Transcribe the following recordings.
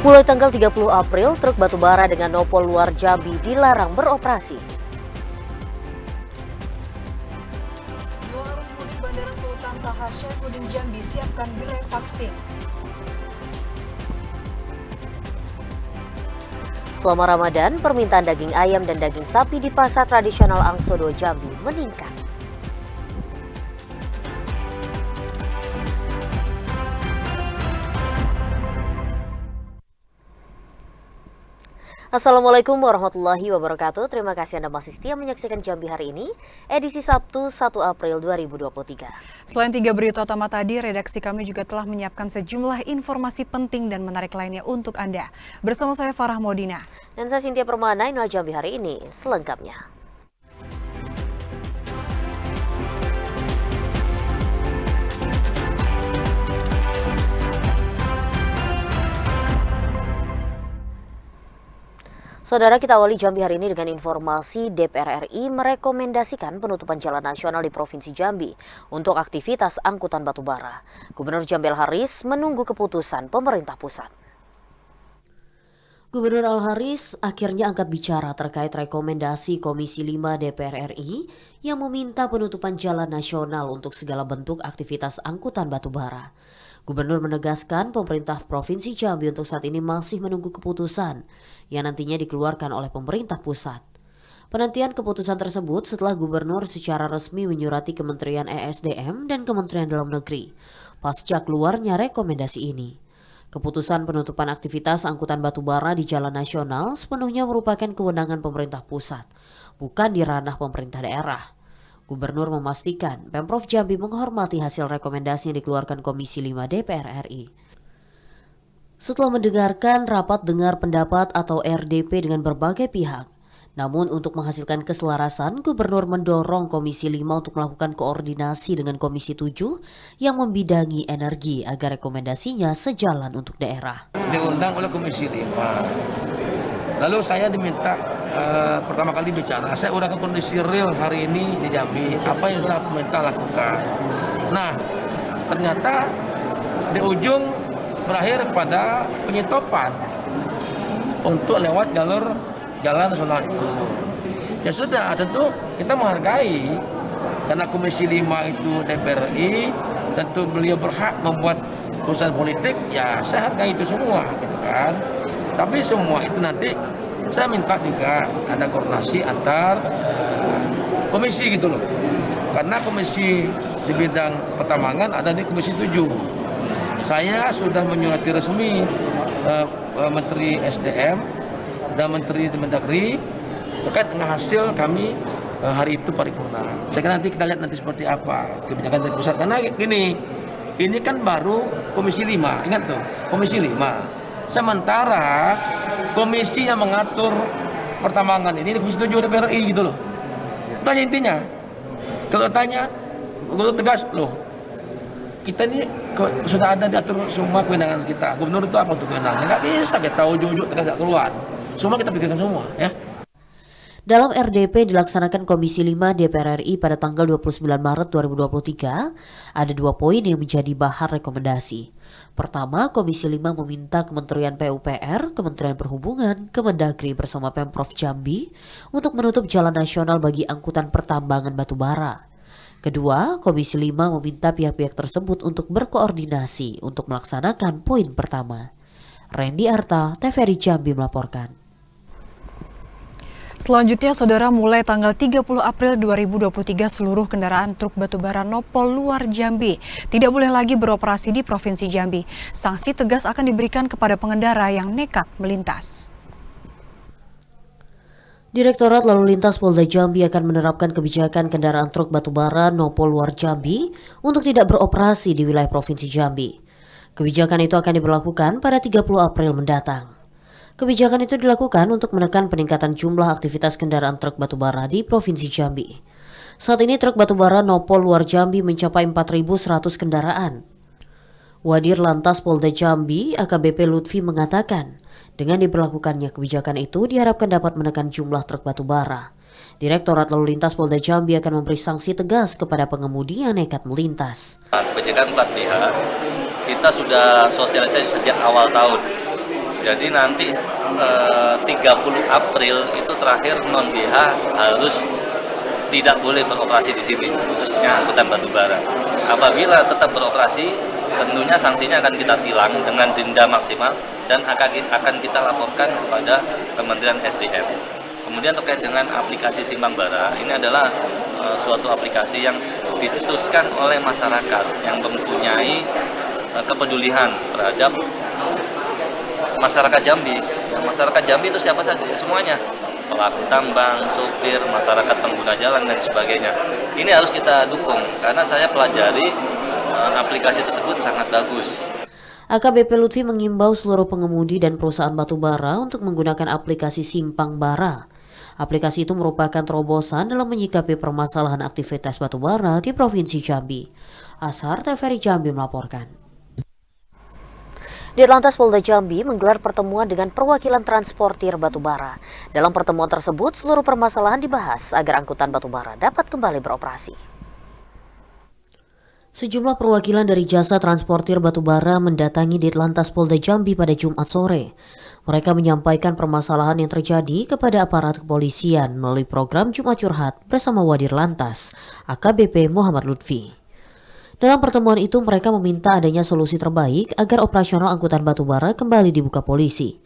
Mulai tanggal 30 April, truk batubara dengan nopol luar Jambi dilarang beroperasi. Dua arus mudik Bandara Sultan Taha Saifuddin Jambi siapkan gerai vaksin. Selama Ramadan, permintaan daging ayam dan daging sapi di pasar tradisional Angsodo Jambi meningkat. Assalamualaikum warahmatullahi wabarakatuh. Terima kasih Anda masih setia menyaksikan Jambi hari ini, edisi Sabtu 1 April 2023. Selain 3 berita utama tadi, redaksi kami juga telah menyiapkan sejumlah informasi penting dan menarik lainnya untuk Anda. Bersama saya Farah Modina. Dan saya Cynthia Permana, inilah Jambi hari ini selengkapnya. Saudara, kita awali Jambi hari ini dengan informasi DPR RI merekomendasikan penutupan jalan nasional di Provinsi Jambi untuk aktivitas angkutan batubara. Gubernur Jambi Al-Haris menunggu keputusan pemerintah pusat. Gubernur Al-Haris akhirnya angkat bicara terkait rekomendasi Komisi 5 DPR RI yang meminta penutupan jalan nasional untuk segala bentuk aktivitas angkutan batubara. Gubernur menegaskan pemerintah Provinsi Jambi untuk saat ini masih menunggu keputusan yang nantinya dikeluarkan oleh pemerintah pusat. Penantian keputusan tersebut setelah Gubernur secara resmi menyurati Kementerian ESDM dan Kementerian Dalam Negeri pasca keluarnya rekomendasi ini. Keputusan penutupan aktivitas angkutan batubara di jalan nasional sepenuhnya merupakan kewenangan pemerintah pusat, bukan di ranah pemerintah daerah. Gubernur memastikan Pemprov Jambi menghormati hasil rekomendasi yang dikeluarkan Komisi 5 DPR RI. Setelah mendengarkan rapat dengar pendapat atau RDP dengan berbagai pihak, namun untuk menghasilkan keselarasan, Gubernur mendorong Komisi 5 untuk melakukan koordinasi dengan Komisi 7 yang membidangi energi agar rekomendasinya sejalan untuk daerah. Diundang oleh Komisi 5. Lalu saya diminta pertama kali bicara, saya uraikan kondisi real hari ini di Jambi, apa yang sudah pemerintah lakukan. Nah, ternyata di ujung berakhir pada penyetopan untuk lewat jalur jalan nasional itu. Ya sudah, tentu kita menghargai karena Komisi 5 itu DPR RI, tentu beliau berhak membuat keputusan politik, ya saya hargai itu semua, gitu kan. Tapi semua itu nanti saya minta juga ada koordinasi antar komisi gitu loh. Karena komisi di bidang pertambangan ada di Komisi 7. Saya sudah menyurati resmi Menteri SDM dan Menteri Mendagri terkait dengan hasil kami hari itu paripurna. Saya kira nanti kita lihat nanti seperti apa kebijakan dari pusat. Karena gini, ini kan baru Komisi 5, ingat tuh, Komisi 5. Sementara komisi yang mengatur pertambangan ini di Komisi 7 DPR RI gitu loh. Itu aja intinya. Kalau tanya, gue tegas loh. Kita ini sudah ada diatur semua kewenangan kita. Gubernur itu apa untuk kewenangannya? Nggak bisa kita ujuk-ujuk tegas keluar. Semua kita pikirkan semua ya. Dalam RDP dilaksanakan Komisi 5 DPR RI pada tanggal 29 Maret 2023, ada 2 poin yang menjadi bahan rekomendasi. Pertama, Komisi 5 meminta Kementerian PUPR, Kementerian Perhubungan, Kemendagri bersama Pemprov Jambi untuk menutup jalan nasional bagi angkutan pertambangan batubara. Kedua, Komisi 5 meminta pihak-pihak tersebut untuk berkoordinasi untuk melaksanakan poin pertama. Randy Arta, TVRI Jambi melaporkan. Selanjutnya, Saudara, mulai tanggal 30 April 2023 seluruh kendaraan truk batubara nopol luar Jambi tidak boleh lagi beroperasi di Provinsi Jambi. Sanksi tegas akan diberikan kepada pengendara yang nekat melintas. Direktorat Lalu Lintas Polda Jambi akan menerapkan kebijakan kendaraan truk batubara nopol luar Jambi untuk tidak beroperasi di wilayah Provinsi Jambi. Kebijakan itu akan diberlakukan pada 30 April mendatang. Kebijakan itu dilakukan untuk menekan peningkatan jumlah aktivitas kendaraan truk batubara di Provinsi Jambi. Saat ini truk batubara nopol luar Jambi mencapai 4.100 kendaraan. Wadir Lantas Polda Jambi, AKBP Lutfi mengatakan, dengan diberlakukannya kebijakan itu diharapkan dapat menekan jumlah truk batubara. Direktorat Lalu Lintas Polda Jambi akan memberi sanksi tegas kepada pengemudi yang nekat melintas. Kebijakan plat BH kita sudah sosialisasi sejak awal tahun. Jadi nanti 30 April itu terakhir non-BH harus tidak boleh beroperasi di sini, khususnya angkutan batubara. Apabila tetap beroperasi, tentunya sanksinya akan kita tilang dengan denda maksimal dan akan kita laporkan kepada Kementerian SDM. Kemudian terkait dengan aplikasi Simpang Bara, ini adalah suatu aplikasi yang dicetuskan oleh masyarakat yang mempunyai kepedulian terhadap masyarakat Jambi. Masyarakat Jambi itu siapa saja? Semuanya. Pelaku tambang, sopir, masyarakat pengguna jalan, dan sebagainya. Ini harus kita dukung, karena saya pelajari aplikasi tersebut sangat bagus. AKBP Lutfi mengimbau seluruh pengemudi dan perusahaan batubara untuk menggunakan aplikasi Simpang Bara. Aplikasi itu merupakan terobosan dalam menyikapi permasalahan aktivitas batubara di Provinsi Jambi. Ashar TVRI Jambi melaporkan. Ditlantas Polda Jambi menggelar pertemuan dengan perwakilan transportir batubara. Dalam pertemuan tersebut, seluruh permasalahan dibahas agar angkutan batubara dapat kembali beroperasi. Sejumlah perwakilan dari jasa transportir batubara mendatangi Ditlantas Polda Jambi pada Jumat sore. Mereka menyampaikan permasalahan yang terjadi kepada aparat kepolisian melalui program Jumat Curhat bersama Wadir Lantas, AKBP Muhammad Lutfi. Dalam pertemuan itu mereka meminta adanya solusi terbaik agar operasional angkutan batubara kembali dibuka polisi.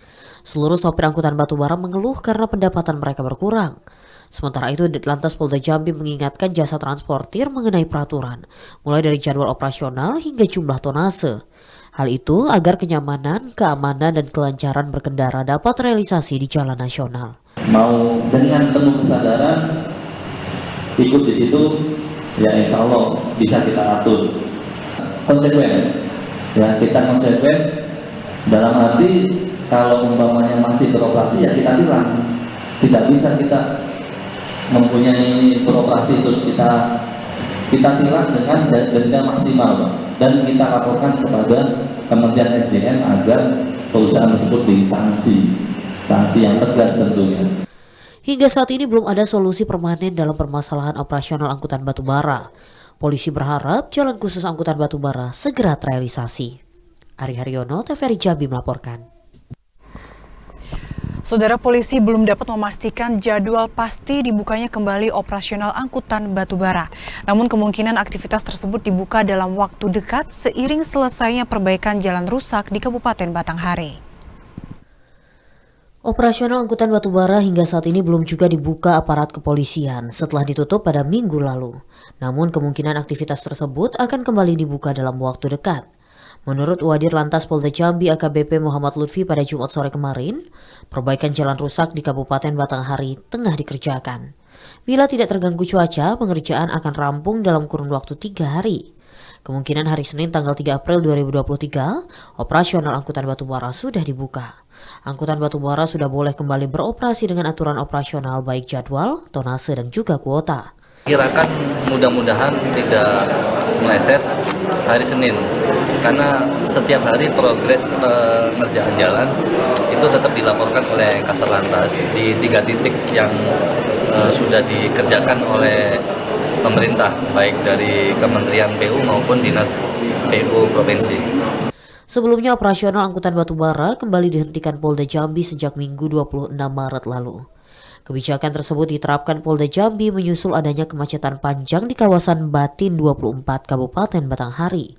Seluruh sopir angkutan batubara mengeluh karena pendapatan mereka berkurang. Sementara itu, Ditlantas Polda Jambi mengingatkan jasa transportir mengenai peraturan, mulai dari jadwal operasional hingga jumlah tonase. Hal itu agar kenyamanan, keamanan, dan kelancaran berkendara dapat realisasi di jalan nasional. Mau dengan penuh kesadaran ikut di situ, ya insya Allah bisa kita atur. Konsekuen, ya kita konsekuen dalam arti kalau umpamanya masih beroperasi ya kita tilang. Tidak bisa kita mempunyai beroperasi terus kita tilang dengan denda maksimal, Pak. Dan kita laporkan kepada Kementerian SDM agar perusahaan tersebut disanksi, sanksi yang tegas tentunya. Hingga saat ini belum ada solusi permanen dalam permasalahan operasional angkutan batubara. Polisi berharap jalan khusus angkutan batubara segera terrealisasi. Ari Haryono, TVRI Jambi melaporkan. Saudara, polisi belum dapat memastikan jadwal pasti dibukanya kembali operasional angkutan batubara. Namun kemungkinan aktivitas tersebut dibuka dalam waktu dekat seiring selesainya perbaikan jalan rusak di Kabupaten Batanghari. Operasional angkutan batubara hingga saat ini belum juga dibuka aparat kepolisian setelah ditutup pada minggu lalu. Namun kemungkinan aktivitas tersebut akan kembali dibuka dalam waktu dekat. Menurut Wadir Lantas Polda Jambi AKBP Muhammad Lutfi pada Jumat sore kemarin, perbaikan jalan rusak di Kabupaten Batanghari tengah dikerjakan. Bila tidak terganggu cuaca, pengerjaan akan rampung dalam kurun waktu 3 hari. Kemungkinan hari Senin tanggal 3 April 2023, operasional angkutan batubara sudah dibuka. Angkutan batubara sudah boleh kembali beroperasi dengan aturan operasional baik jadwal, tonase, dan juga kuota. Kirakan mudah-mudahan tidak meleset hari Senin, karena setiap hari progres pengerjaan jalan itu tetap dilaporkan oleh Kasar Lantas di 3 titik yang sudah dikerjakan oleh pemerintah, baik dari Kementerian PU maupun Dinas PU Provinsi. Sebelumnya operasional angkutan batubara kembali dihentikan Polda Jambi sejak Minggu 26 Maret lalu. Kebijakan tersebut diterapkan Polda Jambi menyusul adanya kemacetan panjang di kawasan Batin 24 Kabupaten Batanghari.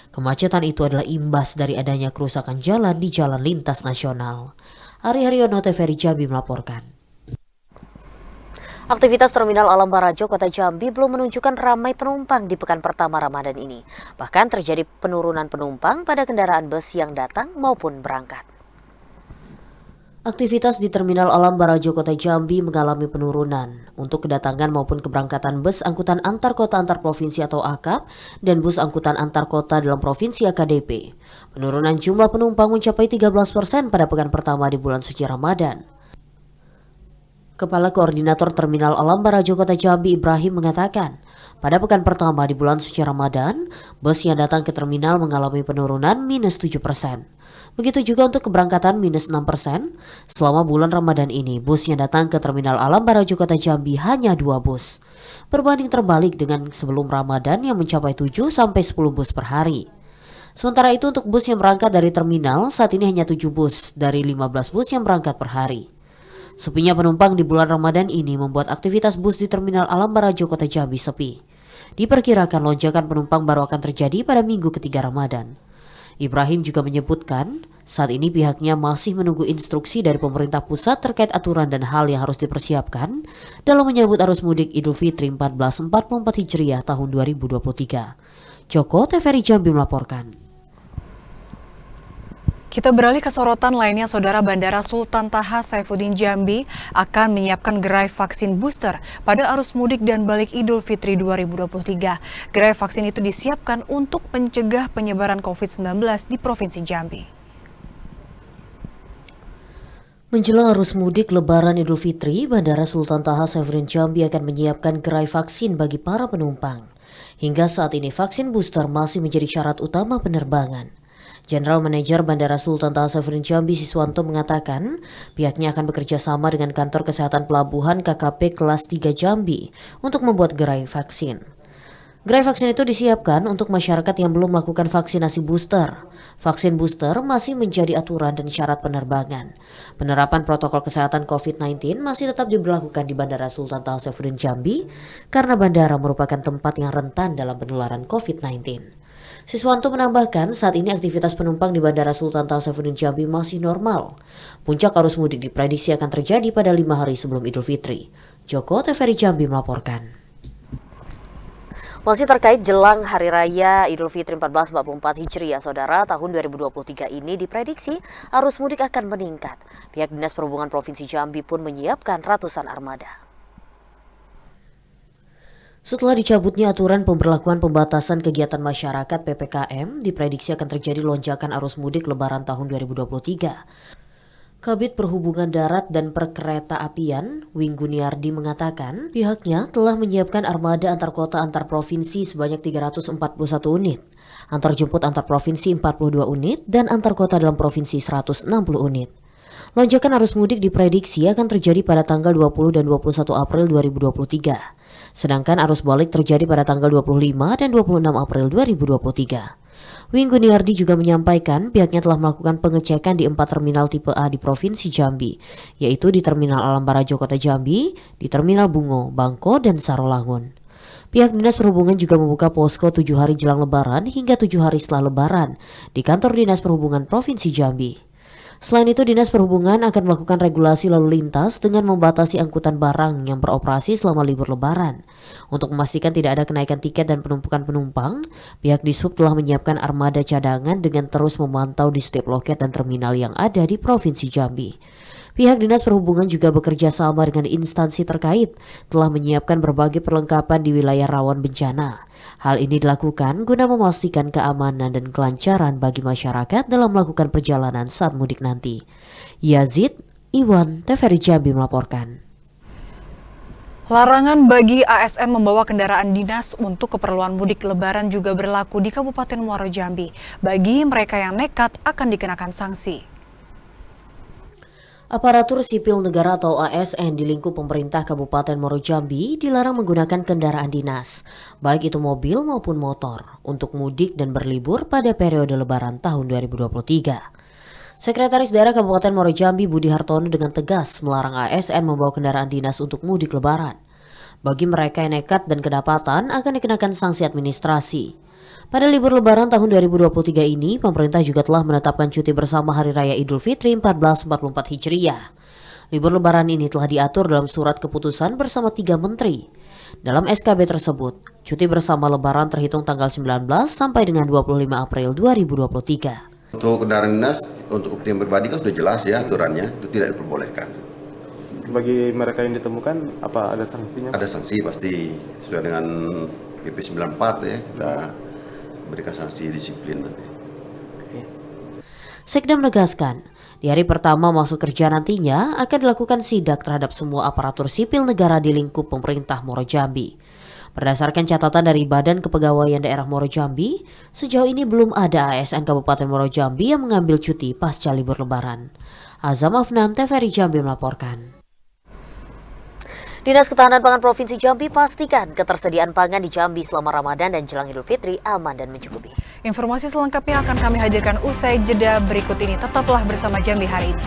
Kemacetan itu adalah imbas dari adanya kerusakan jalan di jalan lintas nasional. Ari Haryono, TVRI Jambi melaporkan. Aktivitas Terminal Alam Barajo Kota Jambi belum menunjukkan ramai penumpang di pekan pertama Ramadan ini. Bahkan terjadi penurunan penumpang pada kendaraan bus yang datang maupun berangkat. Aktivitas di Terminal Alam Barajo Kota Jambi mengalami penurunan untuk kedatangan maupun keberangkatan bus angkutan antar kota antar provinsi atau AKAP dan bus angkutan antar kota dalam provinsi AKDP. Penurunan jumlah penumpang mencapai 13% pada pekan pertama di bulan suci Ramadan. Kepala Koordinator Terminal Alam Barajo Kota Jambi Ibrahim mengatakan, pada pekan pertama di bulan suci Ramadan, bus yang datang ke terminal mengalami penurunan minus 7%. Begitu juga untuk keberangkatan minus 6%. Selama bulan Ramadan ini, bus yang datang ke Terminal Alam Barajo Kota Jambi hanya 2 bus. Berbanding terbalik dengan sebelum Ramadan yang mencapai 7-10 bus per hari. Sementara itu untuk bus yang berangkat dari terminal, saat ini hanya 7 bus dari 15 bus yang berangkat per hari. Sepinya penumpang di bulan Ramadan ini membuat aktivitas bus di Terminal Alam Barajo Kota Jambi sepi. Diperkirakan lonjakan penumpang baru akan terjadi pada minggu ketiga Ramadan. Ibrahim juga menyebutkan, saat ini pihaknya masih menunggu instruksi dari pemerintah pusat terkait aturan dan hal yang harus dipersiapkan dalam menyambut arus mudik Idul Fitri 1444 Hijriah tahun 2023. Joko TVRI Jambi melaporkan. Kita beralih ke sorotan lainnya, Saudara. Bandara Sultan Taha Saifuddin Jambi akan menyiapkan gerai vaksin booster pada arus mudik dan balik Idul Fitri 2023. Gerai vaksin itu disiapkan untuk mencegah penyebaran COVID-19 di Provinsi Jambi. Menjelang arus mudik Lebaran Idul Fitri, Bandara Sultan Taha Saifuddin Jambi akan menyiapkan gerai vaksin bagi para penumpang. Hingga saat ini vaksin booster masih menjadi syarat utama penerbangan. General Manager Bandara Sultan Taha Saifuddin Jambi Siswanto mengatakan pihaknya akan bekerja sama dengan Kantor Kesehatan Pelabuhan KKP Kelas 3 Jambi untuk membuat gerai vaksin. Gerai vaksin itu disiapkan untuk masyarakat yang belum melakukan vaksinasi booster. Vaksin booster masih menjadi aturan dan syarat penerbangan. Penerapan protokol kesehatan COVID-19 masih tetap diberlakukan di Bandara Sultan Taha Saifuddin Jambi karena bandara merupakan tempat yang rentan dalam penularan COVID-19. Siswanto menambahkan saat ini aktivitas penumpang di Bandara Sultan Taha Saifuddin Jambi masih normal. Puncak arus mudik diprediksi akan terjadi pada 5 hari sebelum Idul Fitri. Joko TVRI Jambi melaporkan. Masih terkait jelang Hari Raya Idul Fitri 1444 Hijriah, Saudara, tahun 2023 ini diprediksi arus mudik akan meningkat. Pihak Dinas Perhubungan Provinsi Jambi pun menyiapkan ratusan armada. Setelah dicabutnya aturan pemberlakuan pembatasan kegiatan masyarakat PPKM, diprediksi akan terjadi lonjakan arus mudik Lebaran tahun 2023. Kabid Perhubungan Darat dan Perkeretaapian, Wing Guniardi mengatakan pihaknya telah menyiapkan armada antar kota antar provinsi sebanyak 341 unit, antar jemput antar provinsi 42 unit, dan antar kota dalam provinsi 160 unit. Lonjakan arus mudik diprediksi akan terjadi pada tanggal 20 dan 21 April 2023. Sedangkan arus balik terjadi pada tanggal 25 dan 26 April 2023. Wing Guniardi juga menyampaikan pihaknya telah melakukan pengecekan di 4 terminal tipe A di Provinsi Jambi, yaitu di Terminal Alam Barajo Kota Jambi, di Terminal Bungo, Bangko, dan Sarolangun. Pihak Dinas Perhubungan juga membuka posko 7 hari jelang Lebaran hingga 7 hari setelah Lebaran di Kantor Dinas Perhubungan Provinsi Jambi. Selain itu, Dinas Perhubungan akan melakukan regulasi lalu lintas dengan membatasi angkutan barang yang beroperasi selama libur Lebaran. Untuk memastikan tidak ada kenaikan tiket dan penumpukan penumpang, pihak Dishub telah menyiapkan armada cadangan dengan terus memantau di setiap loket dan terminal yang ada di Provinsi Jambi. Pihak Dinas Perhubungan juga bekerja sama dengan instansi terkait, telah menyiapkan berbagai perlengkapan di wilayah rawan bencana. Hal ini dilakukan guna memastikan keamanan dan kelancaran bagi masyarakat dalam melakukan perjalanan saat mudik nanti. Yazid Iwan, TVRI Jambi melaporkan. Larangan bagi ASN membawa kendaraan dinas untuk keperluan mudik Lebaran juga berlaku di Kabupaten Muaro Jambi. Bagi mereka yang nekat akan dikenakan sanksi. Aparatur sipil negara atau ASN di lingkup pemerintah Kabupaten Muaro Jambi dilarang menggunakan kendaraan dinas, baik itu mobil maupun motor, untuk mudik dan berlibur pada periode Lebaran tahun 2023. Sekretaris Daerah Kabupaten Muaro Jambi Budi Hartono dengan tegas melarang ASN membawa kendaraan dinas untuk mudik Lebaran. Bagi mereka yang nekat dan kedapatan akan dikenakan sanksi administrasi. Pada libur Lebaran tahun 2023 ini, pemerintah juga telah menetapkan cuti bersama Hari Raya Idul Fitri 1444 Hijriah. Libur Lebaran ini telah diatur dalam surat keputusan bersama 3 menteri. Dalam SKB tersebut, cuti bersama Lebaran terhitung tanggal 19 sampai dengan 25 April 2023. Untuk kendaraan dinas, untuk kepentingan pribadi kan sudah jelas ya aturannya, itu tidak diperbolehkan. Bagi mereka yang ditemukan, apa ada sanksinya? Ada sanksi pasti, sesuai dengan PP 94 ya, kita berikan sanksi disiplin nanti. Sekda menegaskan, di hari pertama masuk kerja nantinya akan dilakukan sidak terhadap semua aparatur sipil negara di lingkup pemerintah Muaro Jambi. Berdasarkan catatan dari Badan Kepegawaian Daerah Muaro Jambi, sejauh ini belum ada ASN Kabupaten Muaro Jambi yang mengambil cuti pasca libur Lebaran. Azam Afnan, TVRI Jambi melaporkan. Dinas Ketahanan Pangan Provinsi Jambi pastikan ketersediaan pangan di Jambi selama Ramadan dan jelang Idul Fitri aman dan mencukupi. Informasi selengkapnya akan kami hadirkan usai jeda berikut ini. Tetaplah bersama Jambi Hari Ini.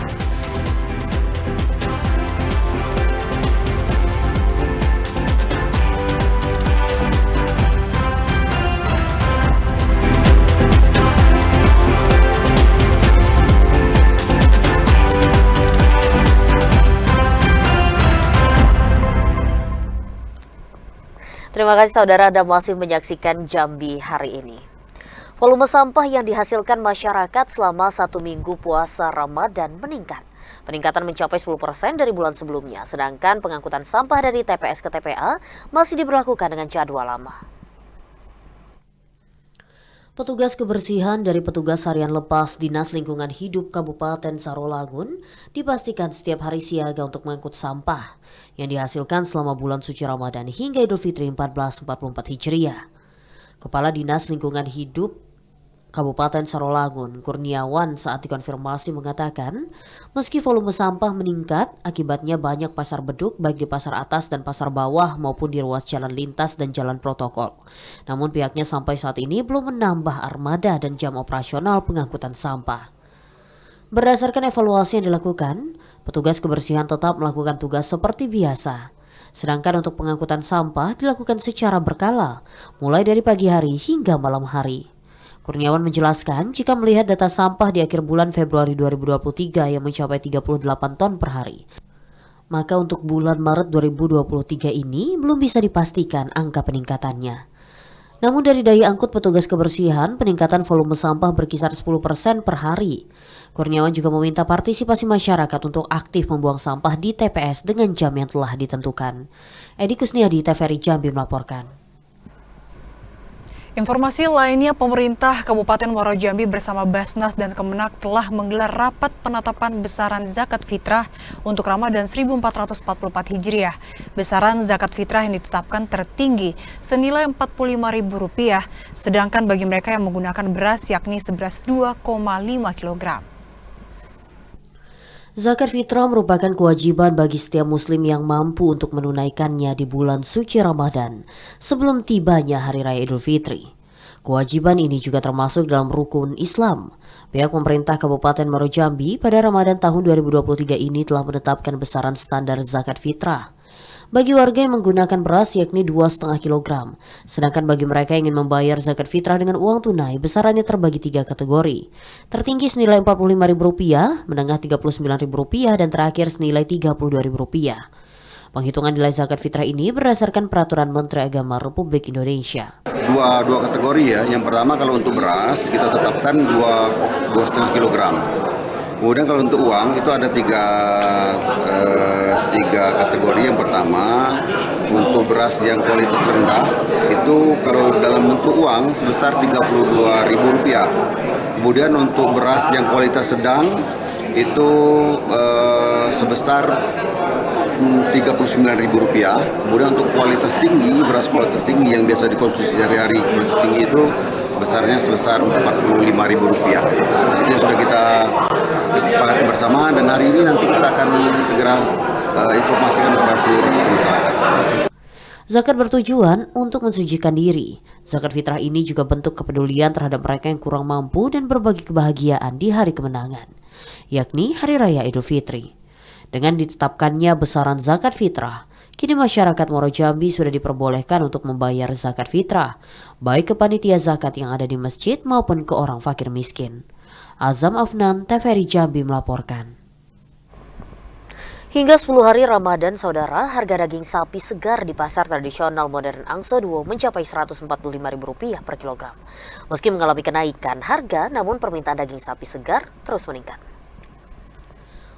Terima kasih saudara Anda masih menyaksikan Jambi Hari Ini. Volume sampah yang dihasilkan masyarakat selama 1 minggu puasa Ramadan meningkat. Peningkatan mencapai 10% dari bulan sebelumnya, sedangkan pengangkutan sampah dari TPS ke TPA masih diberlakukan dengan jadwal lama. Petugas kebersihan dari petugas harian lepas Dinas Lingkungan Hidup Kabupaten Sarolangun dipastikan setiap hari siaga untuk mengangkut sampah yang dihasilkan selama bulan suci Ramadan hingga Idul Fitri 1444 Hijriah. Kepala Dinas Lingkungan Hidup Kabupaten Sarolangun, Kurniawan, saat dikonfirmasi mengatakan, meski volume sampah meningkat, akibatnya banyak pasar beduk baik di pasar atas dan pasar bawah maupun di ruas jalan lintas dan jalan protokol. Namun pihaknya sampai saat ini belum menambah armada dan jam operasional pengangkutan sampah. Berdasarkan evaluasi yang dilakukan, petugas kebersihan tetap melakukan tugas seperti biasa. Sedangkan untuk pengangkutan sampah dilakukan secara berkala, mulai dari pagi hari hingga malam hari. Kurniawan menjelaskan jika melihat data sampah di akhir bulan Februari 2023 yang mencapai 38 ton per hari, maka untuk bulan Maret 2023 ini belum bisa dipastikan angka peningkatannya. Namun dari daya angkut petugas kebersihan, peningkatan volume sampah berkisar 10% per hari. Kurniawan juga meminta partisipasi masyarakat untuk aktif membuang sampah di TPS dengan jam yang telah ditentukan. Edi Kusniadi, TVRI Jambi melaporkan. Informasi lainnya, pemerintah Kabupaten Muaro Jambi bersama Basnas dan Kemenak telah menggelar rapat penetapan besaran zakat fitrah untuk Ramadan 1444 Hijriah. Besaran zakat fitrah yang ditetapkan tertinggi senilai Rp45.000, sedangkan bagi mereka yang menggunakan beras yakni seberas 2,5 kg. Zakat fitrah merupakan kewajiban bagi setiap muslim yang mampu untuk menunaikannya di bulan suci Ramadan sebelum tibanya Hari Raya Idul Fitri. Kewajiban ini juga termasuk dalam rukun Islam. Pihak pemerintah Kabupaten Muaro Jambi pada Ramadan tahun 2023 ini telah menetapkan besaran standar zakat fitrah bagi warga yang menggunakan beras yakni 2,5 kg. Sedangkan bagi mereka yang ingin membayar zakat fitrah dengan uang tunai, besarannya terbagi 3 kategori. Tertinggi senilai Rp45.000, menengah Rp39.000, dan terakhir senilai Rp32.000. Penghitungan nilai zakat fitrah ini berdasarkan Peraturan Menteri Agama Republik Indonesia. Dua kategori ya. Yang pertama kalau untuk beras kita tetapkan 2,5 kg. Kemudian kalau untuk uang itu ada tiga kategori. Yang pertama untuk beras yang kualitas rendah itu kalau dalam bentuk uang sebesar Rp32.000. Kemudian untuk beras yang kualitas sedang itu sebesar Rp39.000. Kemudian untuk kualitas tinggi, beras kualitas tinggi yang biasa dikonsumsi sehari-hari, kualitas tinggi itu besarnya sebesar Rp45.000. Itu yang sudah kita kesepakati bersama, dan hari ini nanti kita akan segera informasikan kepada seluruh masyarakat. Zakat bertujuan untuk mensucikan diri. Zakat fitrah ini juga bentuk kepedulian terhadap mereka yang kurang mampu dan berbagi kebahagiaan di hari kemenangan, yakni Hari Raya Idul Fitri. Dengan ditetapkannya besaran zakat fitrah, kini masyarakat Muaro Jambi sudah diperbolehkan untuk membayar zakat fitrah, baik ke panitia zakat yang ada di masjid maupun ke orang fakir miskin. Azam Afnan, TVRI Jambi melaporkan. Hingga 10 hari Ramadan, saudara, harga daging sapi segar di pasar tradisional modern Angso Duo mencapai Rp145.000 per kilogram. Meski mengalami kenaikan harga, namun permintaan daging sapi segar terus meningkat.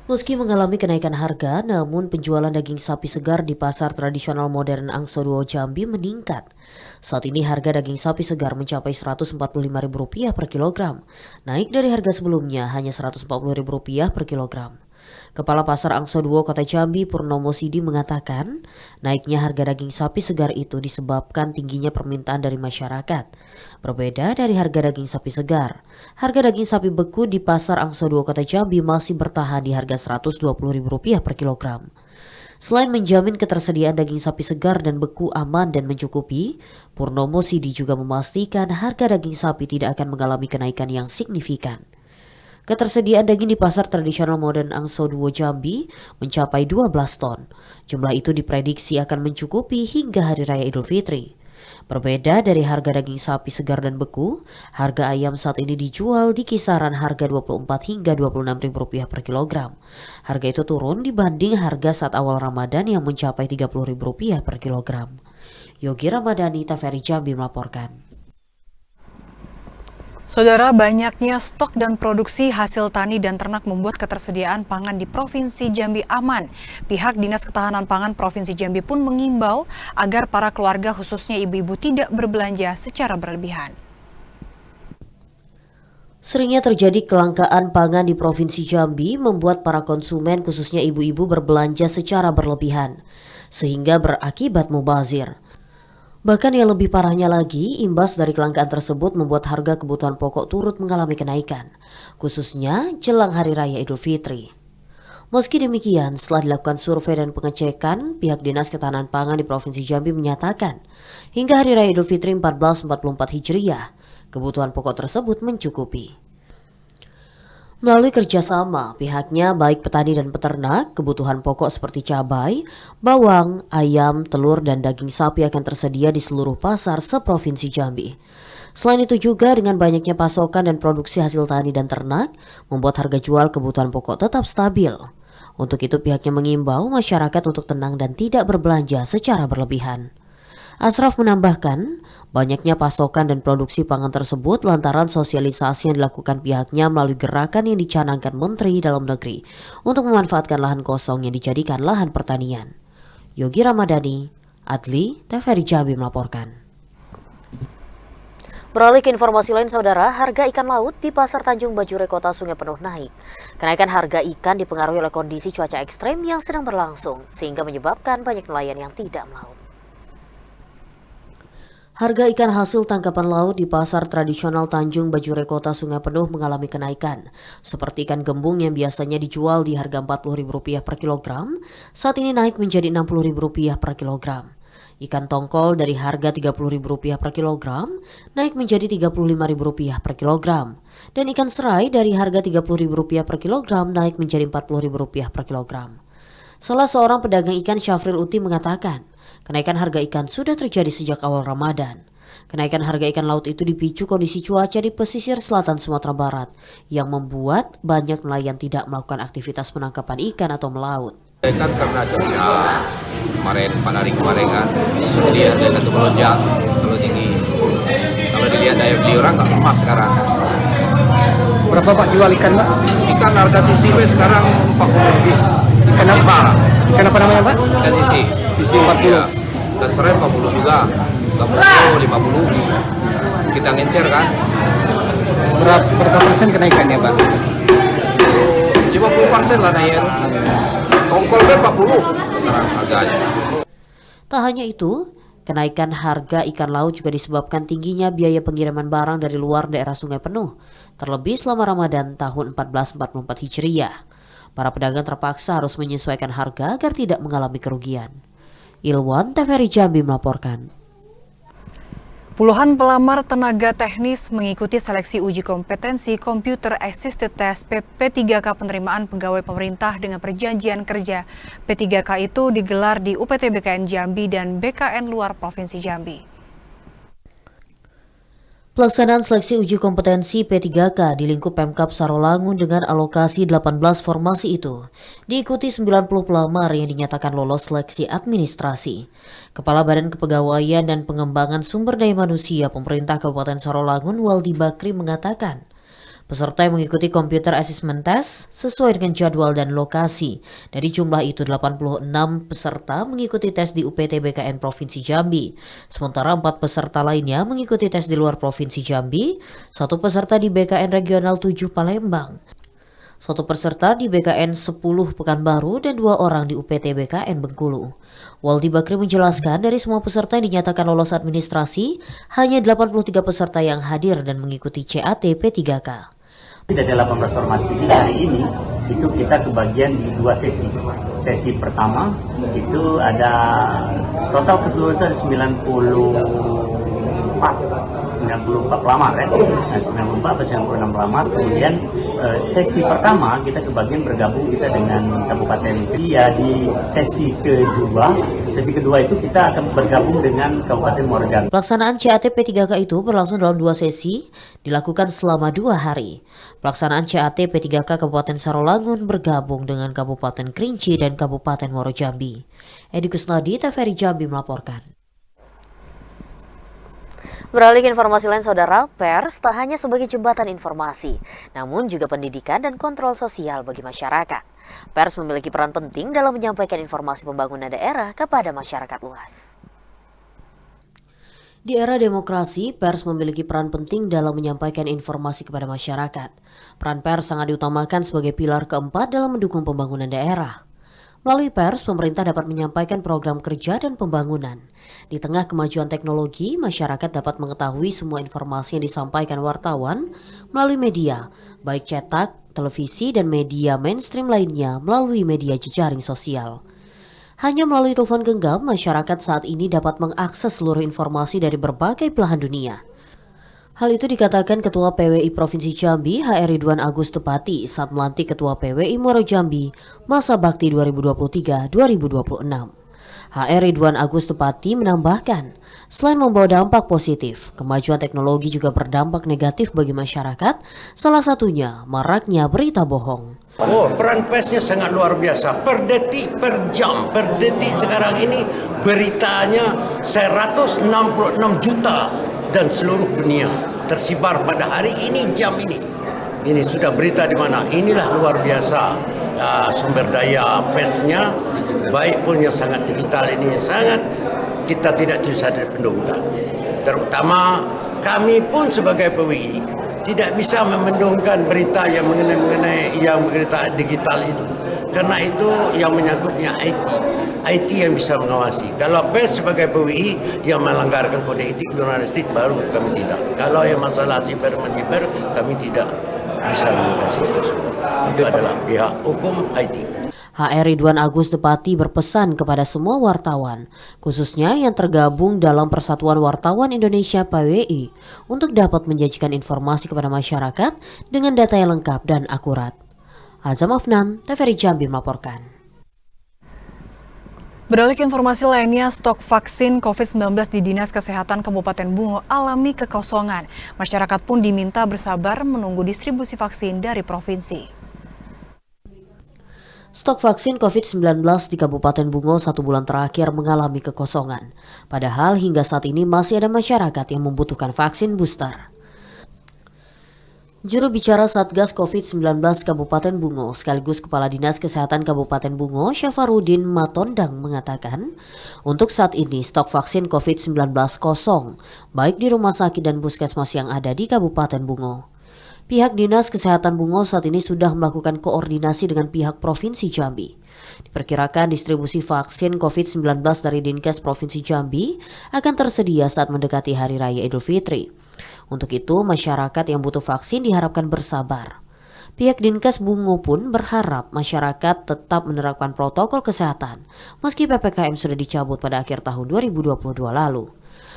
Meski mengalami kenaikan harga, namun penjualan daging sapi segar di pasar tradisional modern Angso Duo Jambi meningkat. Saat ini harga daging sapi segar mencapai Rp145.000 per kilogram, naik dari harga sebelumnya hanya Rp140.000 per kilogram. Kepala Pasar Angso Duo Kota Jambi, Purnomo Sidi, mengatakan naiknya harga daging sapi segar itu disebabkan tingginya permintaan dari masyarakat. Berbeda dari harga daging sapi segar, harga daging sapi beku di Pasar Angso Duo Kota Jambi masih bertahan di harga Rp120.000 per kilogram. Selain menjamin ketersediaan daging sapi segar dan beku aman dan mencukupi, Purnomo Sidi juga memastikan harga daging sapi tidak akan mengalami kenaikan yang signifikan. Ketersediaan daging di pasar tradisional modern Angso Duo Jambi mencapai 12 ton. Jumlah itu diprediksi akan mencukupi hingga Hari Raya Idul Fitri. Berbeda dari harga daging sapi segar dan beku, harga ayam saat ini dijual di kisaran harga 24 hingga 26 ribu rupiah per kilogram. Harga itu turun dibanding harga saat awal Ramadan yang mencapai 30 ribu rupiah per kilogram. Yogi Ramadhani, TVRI Jambi melaporkan. Saudara, banyaknya stok dan produksi hasil tani dan ternak membuat ketersediaan pangan di Provinsi Jambi aman. Pihak Dinas Ketahanan Pangan Provinsi Jambi pun mengimbau agar para keluarga khususnya ibu-ibu tidak berbelanja secara berlebihan. Seringnya terjadi kelangkaan pangan di Provinsi Jambi membuat para konsumen khususnya ibu-ibu berbelanja secara berlebihan, sehingga berakibat mubazir. Bahkan yang lebih parahnya lagi, imbas dari kelangkaan tersebut membuat harga kebutuhan pokok turut mengalami kenaikan, khususnya jelang Hari Raya Idul Fitri. Meski demikian, setelah dilakukan survei dan pengecekan, pihak Dinas Ketahanan Pangan di Provinsi Jambi menyatakan, hingga Hari Raya Idul Fitri 1444 Hijriah, kebutuhan pokok tersebut mencukupi. Melalui kerjasama, pihaknya baik petani dan peternak, kebutuhan pokok seperti cabai, bawang, ayam, telur, dan daging sapi akan tersedia di seluruh pasar seprovinsi Jambi. Selain itu juga dengan banyaknya pasokan dan produksi hasil tani dan ternak, membuat harga jual kebutuhan pokok tetap stabil. Untuk itu pihaknya mengimbau masyarakat untuk tenang dan tidak berbelanja secara berlebihan. Asraf menambahkan, banyaknya pasokan dan produksi pangan tersebut lantaran sosialisasi yang dilakukan pihaknya melalui gerakan yang dicanangkan Menteri Dalam Negeri untuk memanfaatkan lahan kosong yang dijadikan lahan pertanian. Yogi Ramadhani, Adli, TVRI Jambi melaporkan. Beralih ke informasi lain, saudara, harga ikan laut di Pasar Tanjung Bajure Kota Sungai Penuh naik. Kenaikan harga ikan dipengaruhi oleh kondisi cuaca ekstrem yang sedang berlangsung, sehingga menyebabkan banyak nelayan yang tidak melaut. Harga ikan hasil tangkapan laut di pasar tradisional Tanjung Bajure Kota Sungai Penuh mengalami kenaikan. Seperti ikan gembung yang biasanya dijual di harga Rp40.000 per kilogram, saat ini naik menjadi Rp60.000 per kilogram. Ikan tongkol dari harga Rp30.000 per kilogram naik menjadi Rp35.000 per kilogram. Dan ikan serai dari harga Rp30.000 per kilogram naik menjadi Rp40.000 per kilogram. Salah seorang pedagang ikan, Syafril Uti, mengatakan, kenaikan harga ikan sudah terjadi sejak awal Ramadan. Kenaikan harga ikan laut itu dipicu kondisi cuaca di pesisir selatan Sumatera Barat yang membuat banyak nelayan tidak melakukan aktivitas penangkapan ikan atau melaut. Kan karena cuaca kemarin, 4 hari kemarin kan, jadi ada satu melonjak terlalu tinggi. Kalau dilihat daya beli orang nggak emas sekarang. Berapa Pak jual ikan Pak? Ikan harga CCP sekarang 40 lebih. Kenapa? Kenapa namanya Pak? Ikan sisi. Sisi 40. Ya. Ikan serai 40 juga. 50. Kita ngencer kan. Berapa persen kenaikannya Pak? 50% lah naik. Tongkol kan 40 sekarang harganya. Tak hanya itu, kenaikan harga ikan laut juga disebabkan tingginya biaya pengiriman barang dari luar daerah Sungai Penuh, terlebih selama Ramadan tahun 1444 Hijriah. Para pedagang terpaksa harus menyesuaikan harga agar tidak mengalami kerugian. Ilwan, TVRI Jambi melaporkan. Puluhan pelamar tenaga teknis mengikuti seleksi uji kompetensi Computer Assisted Test P3K penerimaan pegawai pemerintah dengan perjanjian kerja. P3K itu digelar di UPT BKN Jambi dan BKN luar Provinsi Jambi. Pelaksanaan seleksi uji kompetensi P3K di lingkup Pemkab Sarolangun dengan alokasi 18 formasi itu diikuti 90 pelamar yang dinyatakan lolos seleksi administrasi. Kepala Badan Kepegawaian dan Pengembangan Sumber Daya Manusia Pemerintah Kabupaten Sarolangun, Waldi Bakri, mengatakan peserta yang mengikuti Computer Assessment Test sesuai dengan jadwal dan lokasi. Dari jumlah itu 86 peserta mengikuti tes di UPT BKN Provinsi Jambi. Sementara 4 peserta lainnya mengikuti tes di luar Provinsi Jambi, 1 peserta di BKN Regional 7 Palembang, 1 peserta di BKN 10 Pekanbaru, dan 2 orang di UPT BKN Bengkulu. Waldi Bakri menjelaskan dari semua peserta yang dinyatakan lolos administrasi, hanya 83 peserta yang hadir dan mengikuti CAT P3K. Dari 18 ormas ini hari ini itu kita kebagian di 2 sesi. Sesi pertama itu ada total keseluruhan itu ada 94 pelamar ya. Nah, 94 atau 96 pelamar. Kemudian sesi pertama kita kebagian bergabung kita dengan Kabupaten Sia. Di sesi kedua itu kita akan bergabung dengan Kabupaten Muaro Jambi. Pelaksanaan CAT P3K itu berlangsung dalam 2 sesi, dilakukan selama 2 hari. Pelaksanaan CAT P3K Kabupaten Sarolangun bergabung dengan Kabupaten Kerinci dan Kabupaten Muaro Jambi. Edi Kusnadi, TVRI Jambi melaporkan. Beralih ke informasi lain, saudara, pers tak hanya sebagai jembatan informasi, namun juga pendidikan dan kontrol sosial bagi masyarakat. Pers memiliki peran penting dalam menyampaikan informasi pembangunan daerah kepada masyarakat luas. Di era demokrasi, pers memiliki peran penting dalam menyampaikan informasi kepada masyarakat. Peran pers sangat diutamakan sebagai pilar keempat dalam mendukung pembangunan daerah. Melalui pers, pemerintah dapat menyampaikan program kerja dan pembangunan. Di tengah kemajuan teknologi, masyarakat dapat mengetahui semua informasi yang disampaikan wartawan melalui media, baik cetak, televisi, dan media mainstream lainnya melalui media jejaring sosial. Hanya melalui telepon genggam, masyarakat saat ini dapat mengakses seluruh informasi dari berbagai belahan dunia. Hal itu dikatakan Ketua PWI Provinsi Jambi, HR Ridwan Agus Tepati, saat melantik Ketua PWI Muaro Jambi masa bakti 2023-2026. HR Ridwan Agus Tepati menambahkan, selain membawa dampak positif, kemajuan teknologi juga berdampak negatif bagi masyarakat, salah satunya maraknya berita bohong. Oh, peran persnya sangat luar biasa. Per detik, per jam, per detik sekarang ini beritanya 166 juta dan seluruh dunia tersebar pada hari ini, jam ini. Ini sudah berita di mana. Inilah luar biasa sumber daya persnya, baik pun yang sangat digital ini sangat kita tidak bisa dibendungkan. Terutama kami pun sebagai PWI tidak bisa membendungkan berita yang mengenai yang berita digital itu. Karena itu yang menyangkutnya IT yang bisa mengawasi. Kalau pers sebagai PWI yang melanggarkan kode etik jurnalistik baru kami tidak. Kalau yang masalah siber kami tidak bisa mengatasi itu semua. Itu adalah pihak hukum IT. HR Ridwan Agus Tepati berpesan kepada semua wartawan, khususnya yang tergabung dalam Persatuan Wartawan Indonesia PWI, untuk dapat menjanjikan informasi kepada masyarakat dengan data yang lengkap dan akurat. Azam Afnan, TVRI Jambi melaporkan. Beralih ke informasi lainnya, stok vaksin COVID-19 di Dinas Kesehatan Kabupaten Bungo alami kekosongan. Masyarakat pun diminta bersabar menunggu distribusi vaksin dari provinsi. Stok vaksin COVID-19 di Kabupaten Bungo 1 bulan terakhir mengalami kekosongan. Padahal hingga saat ini masih ada masyarakat yang membutuhkan vaksin booster. Juru bicara Satgas COVID-19 Kabupaten Bungo sekaligus Kepala Dinas Kesehatan Kabupaten Bungo, Syafarudin Matondang mengatakan, untuk saat ini stok vaksin COVID-19 kosong, baik di rumah sakit dan puskesmas yang ada di Kabupaten Bungo. Pihak Dinas Kesehatan Bungo saat ini sudah melakukan koordinasi dengan pihak Provinsi Jambi. Diperkirakan distribusi vaksin COVID-19 dari Dinkes Provinsi Jambi akan tersedia saat mendekati Hari Raya Idul Fitri. Untuk itu, masyarakat yang butuh vaksin diharapkan bersabar. Pihak Dinkes Bungo pun berharap masyarakat tetap menerapkan protokol kesehatan meski PPKM sudah dicabut pada akhir tahun 2022 lalu.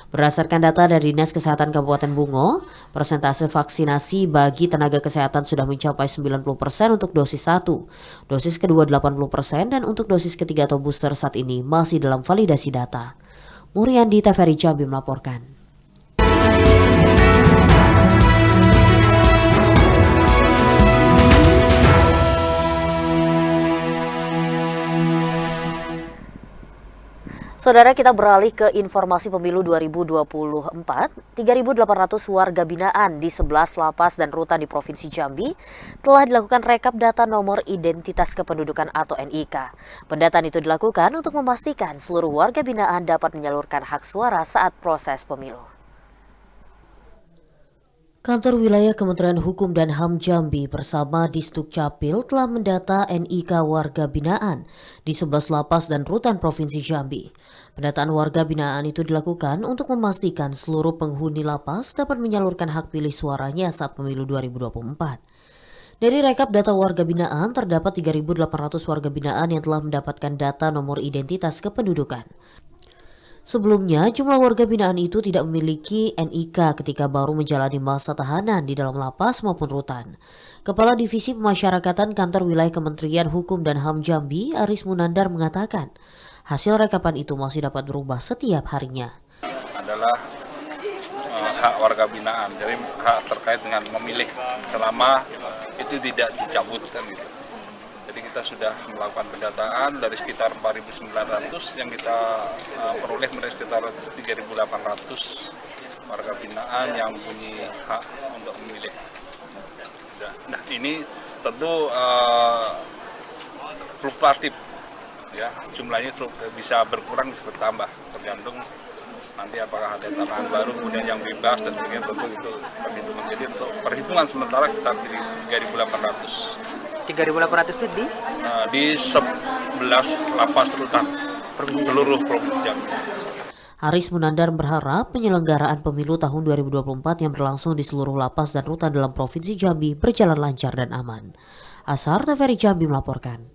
Berdasarkan data dari Dinas Kesehatan Kabupaten Bungo, persentase vaksinasi bagi tenaga kesehatan sudah mencapai 90% untuk dosis 1, dosis kedua 80%, dan untuk dosis ketiga atau booster saat ini masih dalam validasi data. Muriandi, TVRI Jambi melaporkan. Saudara, kita beralih ke informasi pemilu 2024. 3.800 warga binaan di 11 lapas dan rutan di Provinsi Jambi telah dilakukan rekap data nomor identitas kependudukan atau NIK. Pendataan itu dilakukan untuk memastikan seluruh warga binaan dapat menyalurkan hak suara saat proses pemilu. Kantor Wilayah Kementerian Hukum dan HAM Jambi bersama Disduk Capil telah mendata NIK warga binaan di 11 lapas dan rutan Provinsi Jambi. Pendataan warga binaan itu dilakukan untuk memastikan seluruh penghuni lapas dapat menyalurkan hak pilih suaranya saat pemilu 2024. Dari rekap data warga binaan, terdapat 3.800 warga binaan yang telah mendapatkan data nomor identitas kependudukan. Sebelumnya, jumlah warga binaan itu tidak memiliki NIK ketika baru menjalani masa tahanan di dalam lapas maupun rutan. Kepala Divisi Pemasyarakatan Kantor Wilayah Kementerian Hukum dan HAM Jambi, Aris Munandar mengatakan, hasil rekapan itu masih dapat berubah setiap harinya. Adalah hak warga binaan, jadi hak terkait dengan memilih selama itu tidak dicabut kan gitu. Jadi kita sudah melakukan pendataan dari sekitar 4.900 yang kita peroleh menjadi sekitar 3.800 warga binaan yang punya hak untuk memilih. Nah ini tentu fluktuatif, ya jumlahnya bisa berkurang bisa bertambah tergantung nanti apakah ada tambahan baru kemudian yang bebas dan sebagainya, tentu itu perhitungan. Jadi untuk perhitungan sementara kita 3.800. 3.800 itu di 11 lapas rutan seluruh provinsi Jambi. Aris Munandar berharap penyelenggaraan pemilu tahun 2024 yang berlangsung di seluruh lapas dan rutan dalam Provinsi Jambi berjalan lancar dan aman. Asar TVRI Jambi melaporkan.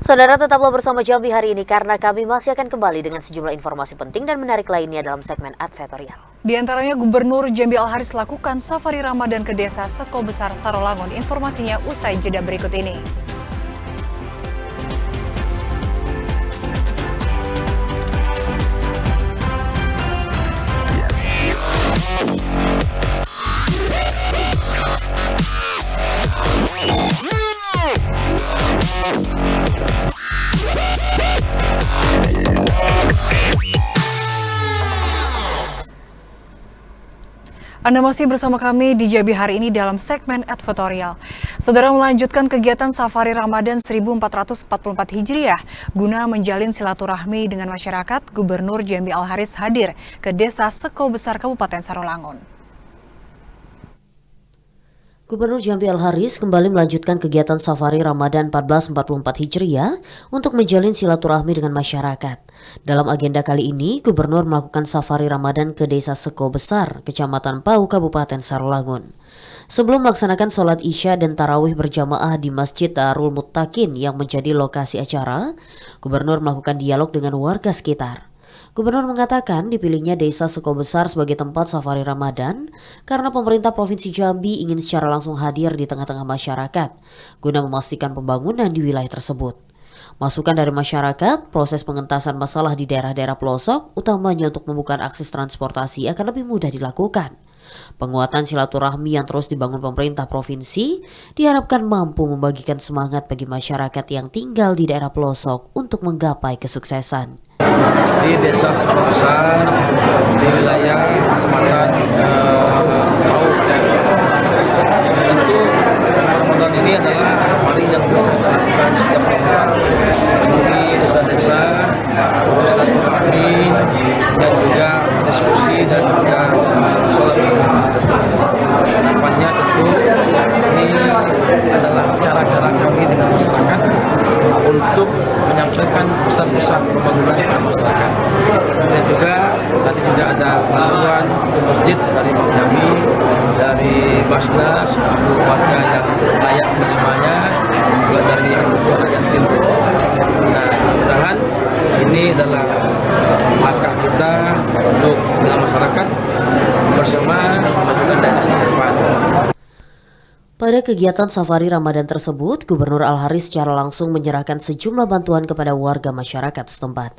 Saudara, tetaplah bersama Jambi hari ini karena kami masih akan kembali dengan sejumlah informasi penting dan menarik lainnya dalam segmen advertorial. Di antaranya Gubernur Jambi Al-Haris lakukan safari Ramadan ke Desa Seko Besar Sarolangun. Informasinya usai jeda berikut ini. Anda masih bersama kami di Jambi hari ini dalam segmen advertorial. Saudara, melanjutkan kegiatan safari Ramadan 1444 Hijriah guna menjalin silaturahmi dengan masyarakat, Gubernur Jambi Al-Haris hadir ke Desa Seko Besar Kabupaten Sarolangun. Gubernur Jambi Al-Haris kembali melanjutkan kegiatan safari Ramadan 1444 Hijriah untuk menjalin silaturahmi dengan masyarakat. Dalam agenda kali ini, Gubernur melakukan safari Ramadan ke Desa Seko Besar, Kecamatan Pau, Kabupaten Sarolangun. Sebelum melaksanakan sholat Isya dan tarawih berjamaah di Masjid Darul Muttaqin yang menjadi lokasi acara, Gubernur melakukan dialog dengan warga sekitar. Gubernur mengatakan dipilihnya Desa Seko Besar sebagai tempat safari Ramadan karena pemerintah Provinsi Jambi ingin secara langsung hadir di tengah-tengah masyarakat guna memastikan pembangunan di wilayah tersebut. Masukan dari masyarakat, proses pengentasan masalah di daerah-daerah pelosok, utamanya untuk membuka akses transportasi akan lebih mudah dilakukan. Penguatan silaturahmi yang terus dibangun pemerintah provinsi diharapkan mampu membagikan semangat bagi masyarakat yang tinggal di daerah pelosok untuk menggapai kesuksesan. Di Desa Seko Besar, di wilayah Kecamatan Pau. Tentu Ramadan ini adalah safari yang biasa kita lakukan setiap Ramadan di desa-desa untuk silaturahmi dan juga diskusi dan juga sholat Idul. Harapannya tentu ini adalah cara-cara kami dengan masyarakat untuk menyampaikan pesan-pesan pembangunan kepada masyarakat. Dan juga tadi juga ada bantuan untuk masjid dari Bank Jambi, dari Basnas, warga yang layak menerimanya, juga dari ketua yatim. Nah, mudah-mudahan ini adalah langkah kita untuk dengan masyarakat bersama memajukan daerah ke depan. Pada kegiatan safari Ramadan tersebut, Gubernur Al-Haris secara langsung menyerahkan sejumlah bantuan kepada warga masyarakat setempat.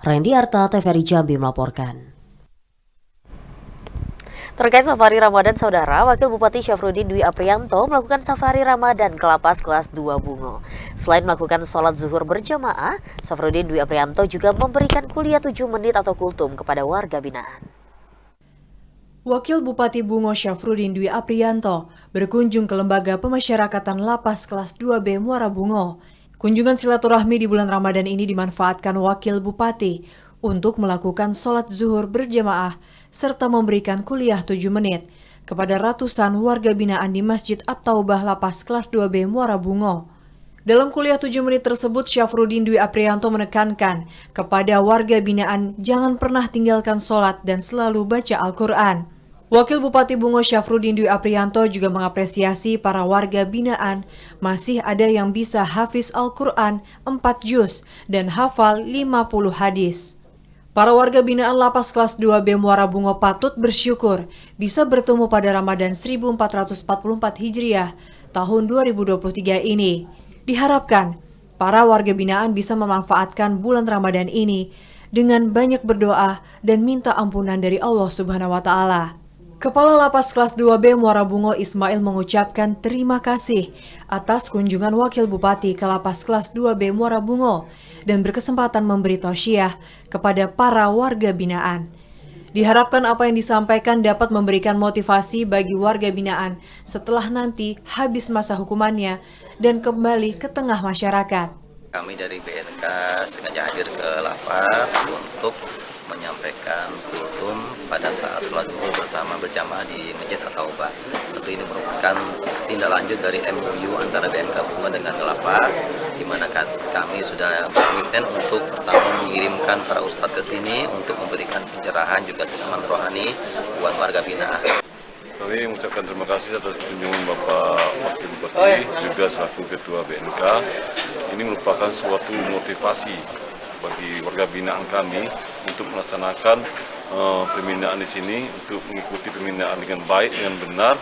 Randy Arta, TVRI Jambi melaporkan. Terkait safari Ramadan, Saudara, Wakil Bupati Syafruddin Dwi Aprianto melakukan safari Ramadan ke Lapas Kelas 2 Bungo. Selain melakukan sholat zuhur berjamaah, Syafruddin Dwi Aprianto juga memberikan kuliah 7 menit atau kultum kepada warga binaan. Wakil Bupati Bungo Syafruddin Dwi Aprianto berkunjung ke Lembaga Pemasyarakatan Lapas Kelas 2B Muara Bungo. Kunjungan silaturahmi di bulan Ramadan ini dimanfaatkan Wakil Bupati untuk melakukan sholat zuhur berjamaah serta memberikan kuliah 7 menit kepada ratusan warga binaan di Masjid At-Taubah Lapas Kelas 2B Muara Bungo. Dalam kuliah 7 menit tersebut, Syafruddin Dwi Aprianto menekankan kepada warga binaan jangan pernah tinggalkan sholat dan selalu baca Al-Quran. Wakil Bupati Bungo Syafruddin Dwi Aprianto juga mengapresiasi para warga binaan masih ada yang bisa hafiz Al-Quran 4 juz dan hafal 50 hadis. Para warga binaan Lapas Kelas 2B Muara Bungo patut bersyukur bisa bertemu pada Ramadan 1444 Hijriah tahun 2023 ini. Diharapkan para warga binaan bisa memanfaatkan bulan Ramadan ini dengan banyak berdoa dan minta ampunan dari Allah Subhanahu wa Ta'ala. Kepala Lapas Kelas 2B Muara Bungo Ismail mengucapkan terima kasih atas kunjungan Wakil Bupati ke Lapas Kelas 2B Muara Bungo dan berkesempatan memberi tausiah kepada para warga binaan. Diharapkan apa yang disampaikan dapat memberikan motivasi bagi warga binaan setelah nanti habis masa hukumannya dan kembali ke tengah masyarakat. Kami dari BNK sengaja hadir ke lapas untuk menyampaikan kultum pada saat sholat zuhur bersama berjamaah di Masjid At-Taubah. Tentu ini merupakan tindak lanjut dari MOU antara BNK Bungo dengan lapas, di mana kami sudah berkomitmen untuk pertama mengirimkan para ustadz ke sini untuk memberikan pencerahan juga senaman rohani buat warga binaan. Kami mengucapkan terima kasih atas kunjungan Bapak Wakil Bupati juga selaku Ketua BNK. Ini merupakan suatu motivasi bagi warga binaan kami untuk melaksanakan pembinaan di sini, untuk mengikuti pembinaan dengan baik, dengan benar.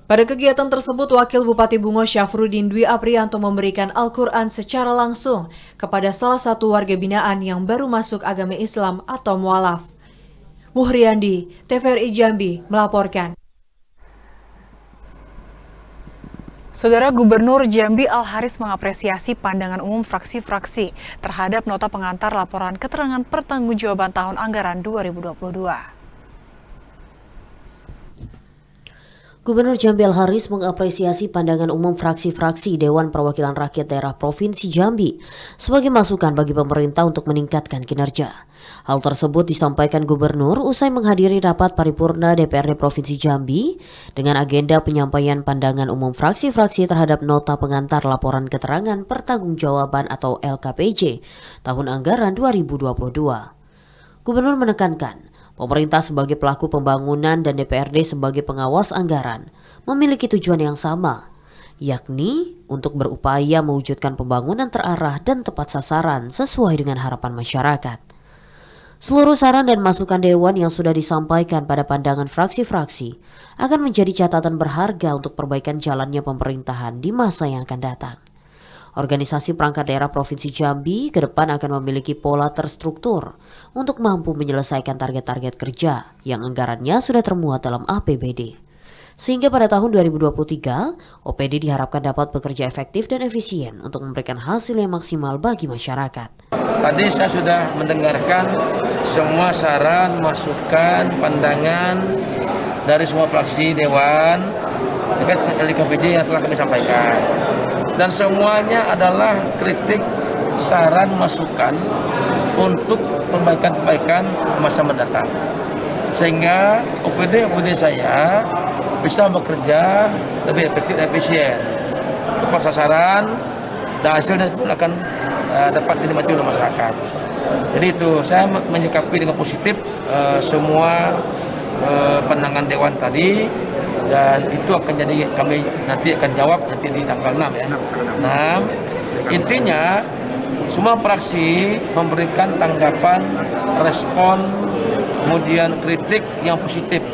Pada kegiatan tersebut, Wakil Bupati Bungo Syafruddin Dwi Aprianto memberikan Al-Quran secara langsung kepada salah satu warga binaan yang baru masuk agama Islam atau mualaf. Muhriandi, TVRI Jambi, melaporkan. Saudara Gubernur Jambi Al-Haris mengapresiasi pandangan umum fraksi-fraksi terhadap nota pengantar laporan keterangan pertanggungjawaban tahun anggaran 2022. Gubernur Jambi Al-Haris mengapresiasi pandangan umum fraksi-fraksi Dewan Perwakilan Rakyat Daerah Provinsi Jambi sebagai masukan bagi pemerintah untuk meningkatkan kinerja. Hal tersebut disampaikan Gubernur usai menghadiri rapat paripurna DPRD Provinsi Jambi dengan agenda penyampaian pandangan umum fraksi-fraksi terhadap nota pengantar laporan keterangan pertanggungjawaban atau LKPJ tahun anggaran 2022. Gubernur menekankan pemerintah sebagai pelaku pembangunan dan DPRD sebagai pengawas anggaran memiliki tujuan yang sama, yakni untuk berupaya mewujudkan pembangunan terarah dan tepat sasaran sesuai dengan harapan masyarakat. Seluruh saran dan masukan Dewan yang sudah disampaikan pada pandangan fraksi-fraksi akan menjadi catatan berharga untuk perbaikan jalannya pemerintahan di masa yang akan datang. Organisasi perangkat daerah Provinsi Jambi ke depan akan memiliki pola terstruktur untuk mampu menyelesaikan target-target kerja yang anggarannya sudah termuat dalam APBD. Sehingga pada tahun 2023, OPD diharapkan dapat bekerja efektif dan efisien untuk memberikan hasil yang maksimal bagi masyarakat. Tadi saya sudah mendengarkan semua saran, masukan, pandangan dari semua fraksi Dewan terkait LKPJ yang telah kami sampaikan. Dan semuanya adalah kritik, saran, masukan untuk perbaikan-perbaikan masa mendatang. Sehingga OPD saya bisa bekerja lebih efektif dan efisien, tepat sasaran, dan hasilnya pun akan dapat dinikmati oleh masyarakat. Jadi itu saya menyikapi dengan positif semua pandangan Dewan tadi, dan itu akan jadi kami nanti akan jawab nanti di tanggal 6 ya. 6. Intinya semua fraksi memberikan tanggapan, respon, kemudian kritik yang positif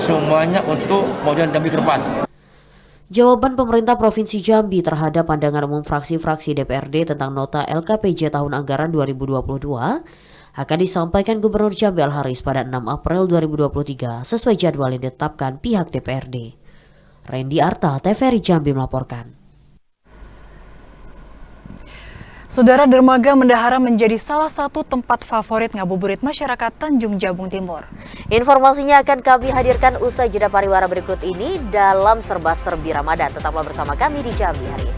semuanya untuk kemudian Jambi ke depan. Jawaban pemerintah Provinsi Jambi terhadap pandangan umum fraksi-fraksi DPRD tentang nota LKPJ tahun anggaran 2022 akan disampaikan Gubernur Jambi Al-Haris pada 6 April 2023 sesuai jadwal yang ditetapkan pihak DPRD. Randy Arta, TVRI Jambi melaporkan. Saudara, dermaga Mendahara menjadi salah satu tempat favorit ngabuburit masyarakat Tanjung Jabung Timur. Informasinya akan kami hadirkan usai jeda pariwara berikut ini dalam Serba-Serbi Ramadan. Tetaplah bersama kami di Jambi hari ini.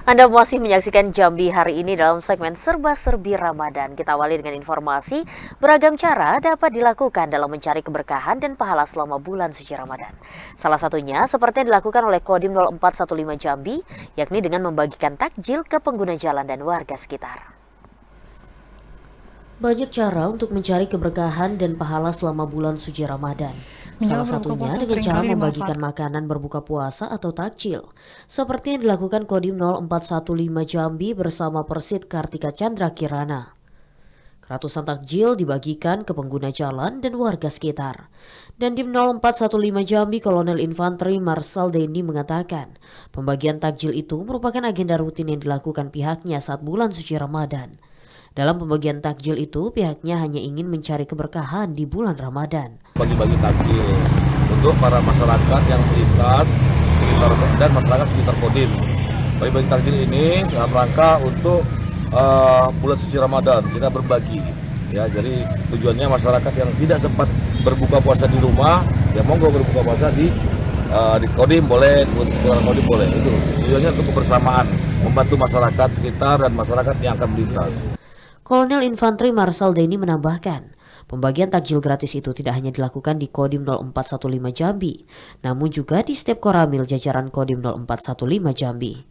Anda masih menyaksikan Jambi hari ini dalam segmen Serba-Serbi Ramadan. Kita awali dengan informasi beragam cara dapat dilakukan dalam mencari keberkahan dan pahala selama bulan suci Ramadan. Salah satunya seperti yang dilakukan oleh Kodim 0415 Jambi, yakni dengan membagikan takjil ke pengguna jalan dan warga sekitar. Banyak cara untuk mencari keberkahan dan pahala selama bulan suci Ramadan. Salah satunya dengan cara membagikan makanan berbuka puasa atau takjil, seperti yang dilakukan Kodim 0415 Jambi bersama Persit Kartika Chandra Kirana. Ratusan takjil dibagikan ke pengguna jalan dan warga sekitar. Dan Dim 0415 Jambi Kolonel Infanteri Marshal Denny mengatakan, pembagian takjil itu merupakan agenda rutin yang dilakukan pihaknya saat bulan suci Ramadan. Dalam pembagian takjil itu, pihaknya hanya ingin mencari keberkahan di bulan Ramadan. Bagi-bagi takjil untuk para masyarakat yang melintas sekitar dan masyarakat sekitar Kodim. Bagi-bagi takjil ini dalam rangka untuk bulan suci Ramadan kita berbagi. Ya, jadi tujuannya masyarakat yang tidak sempat berbuka puasa di rumah, ya monggo berbuka puasa di Kodim boleh, di luar Kodim boleh. Itu tujuannya untuk kebersamaan, membantu masyarakat sekitar dan masyarakat yang akan melintas. Kolonel Infanteri Marshal Denny menambahkan, pembagian takjil gratis itu tidak hanya dilakukan di Kodim 0415 Jambi, namun juga di setiap koramil jajaran Kodim 0415 Jambi.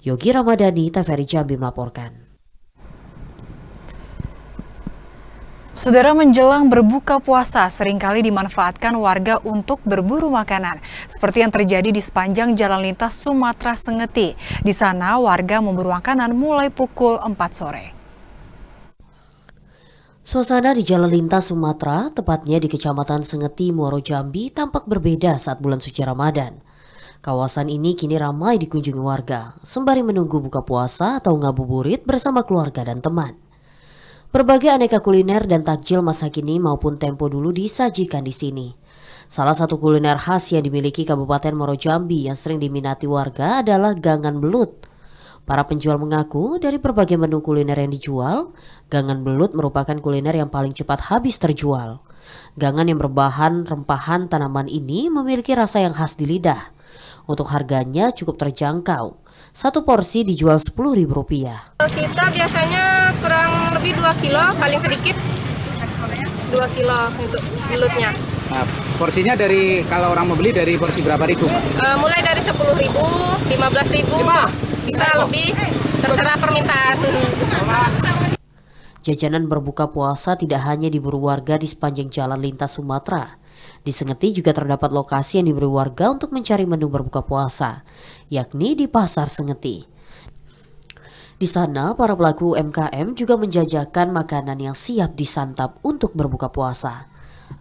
Yogi Ramadhani, TVRI Jambi melaporkan. Saudara, menjelang berbuka puasa seringkali dimanfaatkan warga untuk berburu makanan, seperti yang terjadi di sepanjang jalan lintas Sumatera Sengeti. Di sana warga memburu makanan mulai pukul 4 sore. Suasana di jalan lintas Sumatera, tepatnya di Kecamatan Sengeti, Muaro Jambi, tampak berbeda saat bulan suci Ramadan. Kawasan ini kini ramai dikunjungi warga, sembari menunggu buka puasa atau ngabuburit bersama keluarga dan teman. Berbagai aneka kuliner dan takjil masa kini maupun tempo dulu disajikan di sini. Salah satu kuliner khas yang dimiliki Kabupaten Muaro Jambi yang sering diminati warga adalah gangan belut. Para penjual mengaku dari berbagai menu kuliner yang dijual, gangan belut merupakan kuliner yang paling cepat habis terjual. Gangan yang berbahan rempahan tanaman ini memiliki rasa yang khas di lidah. Untuk harganya cukup terjangkau. Satu porsi dijual Rp10.000. Kita biasanya kurang lebih 2 kilo, paling sedikit 2 kilo untuk belutnya. Nah, porsinya dari kalau orang mau beli dari porsi berapa ribu? Mulai dari 10.000, 15.000. Bisa lebih, terserah permintaan. Jajanan berbuka puasa tidak hanya diburu warga di sepanjang jalan lintas Sumatera. Di Sengeti juga terdapat lokasi yang diburu warga untuk mencari menu berbuka puasa, yakni di Pasar Sengeti. Di sana, para pelaku UMKM juga menjajakan makanan yang siap disantap untuk berbuka puasa.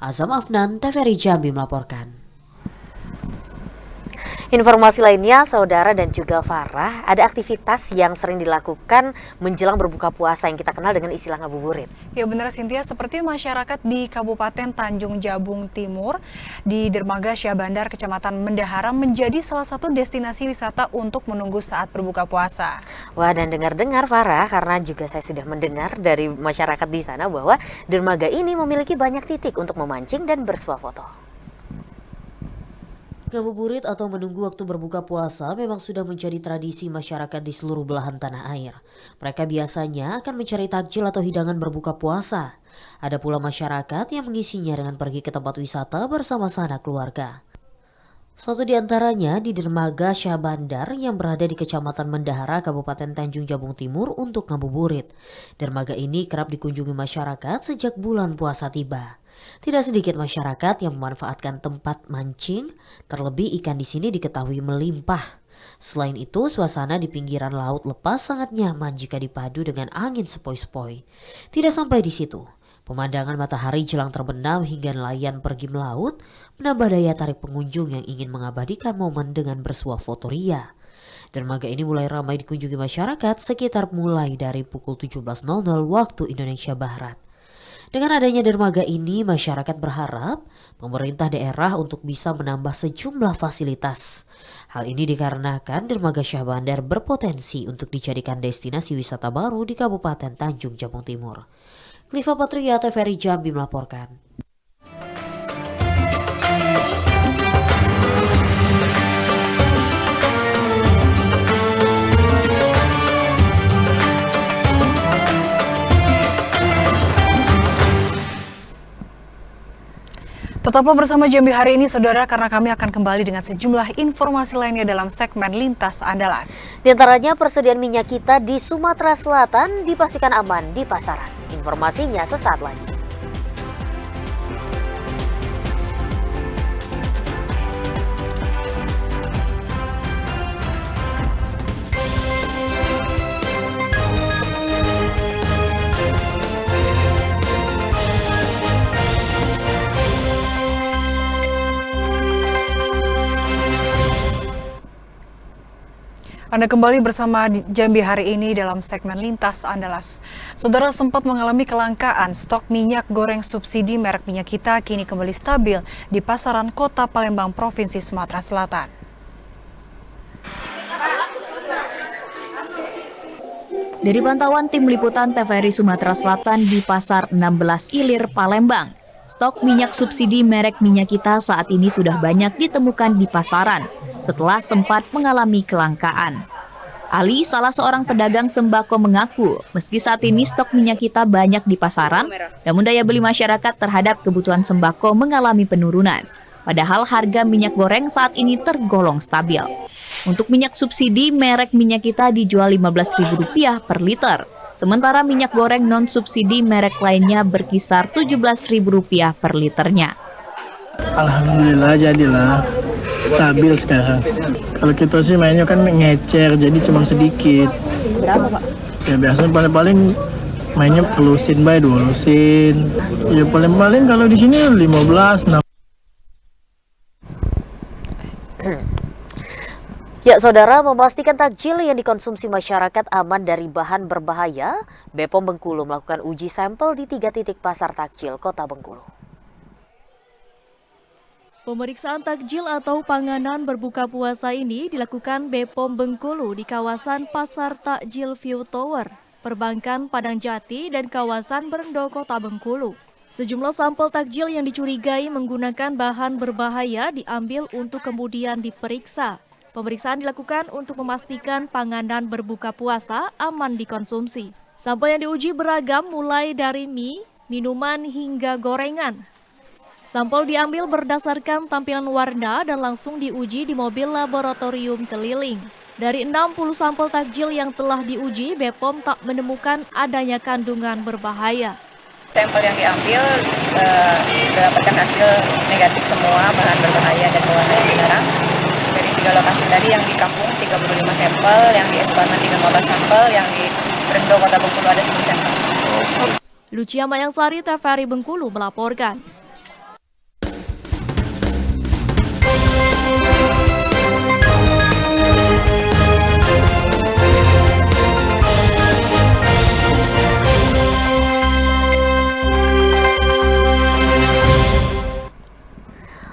Azam Afnan, TVRI Jambi melaporkan. Informasi lainnya, Saudara dan juga Farah, ada aktivitas yang sering dilakukan menjelang berbuka puasa yang kita kenal dengan istilah ngabuburit. Ya benar Cynthia, seperti masyarakat di Kabupaten Tanjung Jabung Timur di Dermaga Syah Bandar, Kecamatan Mendahara menjadi salah satu destinasi wisata untuk menunggu saat berbuka puasa. Wah, dan dengar-dengar Farah, karena juga saya sudah mendengar dari masyarakat di sana bahwa dermaga ini memiliki banyak titik untuk memancing dan bersuah foto. Ngabuburit atau menunggu waktu berbuka puasa memang sudah menjadi tradisi masyarakat di seluruh belahan tanah air. Mereka biasanya akan mencari takjil atau hidangan berbuka puasa. Ada pula masyarakat yang mengisinya dengan pergi ke tempat wisata bersama sanak keluarga. Satu di antaranya di Dermaga Syah Bandar yang berada di Kecamatan Mendahara, Kabupaten Tanjung Jabung Timur untuk ngabuburit. Dermaga ini kerap dikunjungi masyarakat sejak bulan puasa tiba. Tidak sedikit masyarakat yang memanfaatkan tempat mancing, terlebih ikan di sini diketahui melimpah. Selain itu, suasana di pinggiran laut lepas sangat nyaman jika dipadu dengan angin sepoi-sepoi. Tidak sampai di situ, pemandangan matahari jelang terbenam hingga nelayan pergi melaut menambah daya tarik pengunjung yang ingin mengabadikan momen dengan bersuah foto ria. Dermaga ini mulai ramai dikunjungi masyarakat sekitar mulai dari pukul 17.00 waktu Indonesia Barat. Dengan adanya dermaga ini, masyarakat berharap pemerintah daerah untuk bisa menambah sejumlah fasilitas. Hal ini dikarenakan Dermaga Syah Bandar berpotensi untuk dijadikan destinasi wisata baru di Kabupaten Tanjung Jabung Timur. Kliva Patria, TVRI Jambi melaporkan. Tetaplah bersama Jambi hari ini, saudara, karena kami akan kembali dengan sejumlah informasi lainnya dalam segmen Lintas Andalas. Di antaranya persediaan minyak kita di Sumatera Selatan dipastikan aman di pasaran. Informasinya sesaat lagi. Anda kembali bersama Jambi hari ini dalam segmen Lintas Andalas. Saudara, sempat mengalami kelangkaan stok minyak goreng subsidi merek Minyak Kita kini kembali stabil di pasaran Kota Palembang, Provinsi Sumatera Selatan. Dari pantauan tim liputan TVRI Sumatera Selatan di Pasar 16 Ilir, Palembang, stok minyak subsidi merek Minyak Kita saat ini sudah banyak ditemukan di pasaran setelah sempat mengalami kelangkaan. Ali, salah seorang pedagang sembako, mengaku meski saat ini stok Minyak Kita banyak di pasaran, namun daya beli masyarakat terhadap kebutuhan sembako mengalami penurunan. Padahal harga minyak goreng saat ini tergolong stabil. Untuk minyak subsidi merek Minyak Kita dijual Rp15.000 per liter. Sementara minyak goreng non-subsidi merek lainnya berkisar Rp17.000 per liternya. Alhamdulillah jadilah stabil sekarang. Kalau kita sih mainnya kan ngecer, jadi cuma sedikit. Berapa, Pak? Ya biasanya paling mainnya pelusin by 2 lusin. Ya paling kalau di sini 15, 6. Ya, saudara, memastikan takjil yang dikonsumsi masyarakat aman dari bahan berbahaya, BPOM Bengkulu melakukan uji sampel di 3 titik pasar takjil Kota Bengkulu. Pemeriksaan takjil atau panganan berbuka puasa ini dilakukan BPOM Bengkulu di kawasan Pasar Takjil View Tower, Perbankan Padang Jati, dan kawasan Berendo, Kota Bengkulu. Sejumlah sampel takjil yang dicurigai menggunakan bahan berbahaya diambil untuk kemudian diperiksa. Pemeriksaan dilakukan untuk memastikan panganan berbuka puasa aman dikonsumsi. Sampel yang diuji beragam mulai dari mie, minuman hingga gorengan. Sampel diambil berdasarkan tampilan warna dan langsung diuji di mobil laboratorium keliling. Dari 60 sampel takjil yang telah diuji, BPOM tak menemukan adanya kandungan berbahaya. Sampel yang diambil mendapatkan hasil negatif semua, bahan berbahaya dan pewarna yang dilarang. Dari 3 lokasi tadi, yang di Kampung 35 sampel, yang di Esparman 15 sampel, yang di Berendo Kota Bengkulu ada 10 sampel. Lucia Mayangsari, TVRI Bengkulu melaporkan.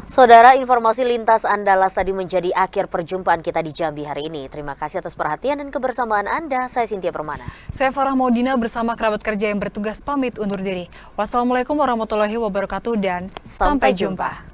Saudara, informasi Lintas Andalas tadi menjadi akhir perjumpaan kita di Jambi hari ini. Terima kasih atas perhatian dan kebersamaan Anda. Saya Cynthia Permana. Saya Farah Maudina bersama kerabat kerja yang bertugas pamit undur diri. Wassalamualaikum warahmatullahi wabarakatuh dan sampai jumpa.